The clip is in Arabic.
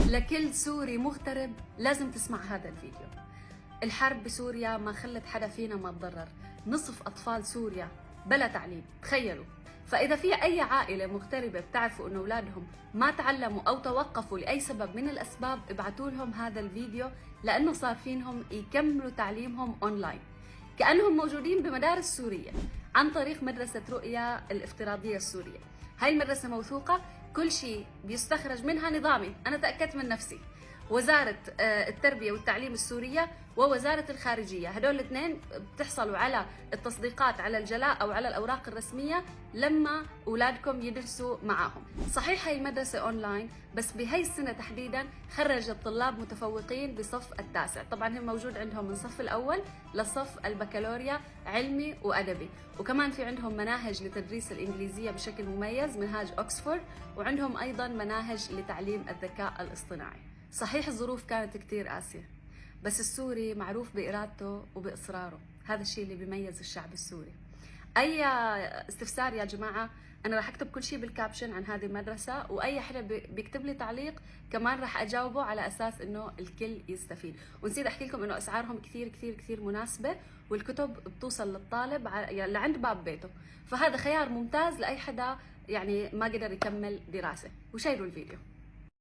لكل سوري مغترب لازم تسمع هذا الفيديو. الحرب بسوريا ما خلت حدا فينا ما تضرر، نصف أطفال سوريا بلا تعليم، تخيلوا. فإذا في أي عائلة مغتربة بتعرفوا إنه أولادهم ما تعلموا أو توقفوا لأي سبب من الأسباب، ابعتوا لهم هذا الفيديو، لأنه صار فينهم يكملوا تعليمهم أونلاين كأنهم موجودين بمدارس سورية عن طريق مدرسة رؤيا الافتراضية السورية. هاي المدرسة موثوقة، كل شيء بيستخرج منها نظامي، أنا تأكدت من نفسي. وزارة التربية والتعليم السورية ووزارة الخارجية، هدول الاثنين بتحصلوا على التصديقات على الجلاء أو على الأوراق الرسمية لما أولادكم يدرسوا معاهم. صحيح هاي المدرسة أونلاين، بس بهاي السنة تحديدا خرجت طلاب متفوقين بصف التاسع. طبعا هم موجود عندهم من صف الأول لصف البكالوريا علمي وأدبي، وكمان في عندهم مناهج لتدريس الإنجليزية بشكل مميز، منهاج أكسفورد، وعندهم أيضا مناهج لتعليم الذكاء الاصطناعي. صحيح الظروف كانت كتير قاسية، بس السوري معروف بإرادته وبإصراره، هذا الشيء اللي بيميز الشعب السوري. أي استفسار يا جماعة، أنا راح أكتب كل شيء بالكابشن عن هذه المدرسة، وأي حدا بيكتب لي تعليق كمان راح أجاوبه على أساس إنه الكل يستفيد. ونسيت أحكي لكم إنه أسعارهم كثير كثير كثير مناسبة، والكتب بتوصل للطالب يعني لعند باب بيته، فهذا خيار ممتاز لأي حدا يعني ما قدر يكمل دراسة. وشيروا الفيديو.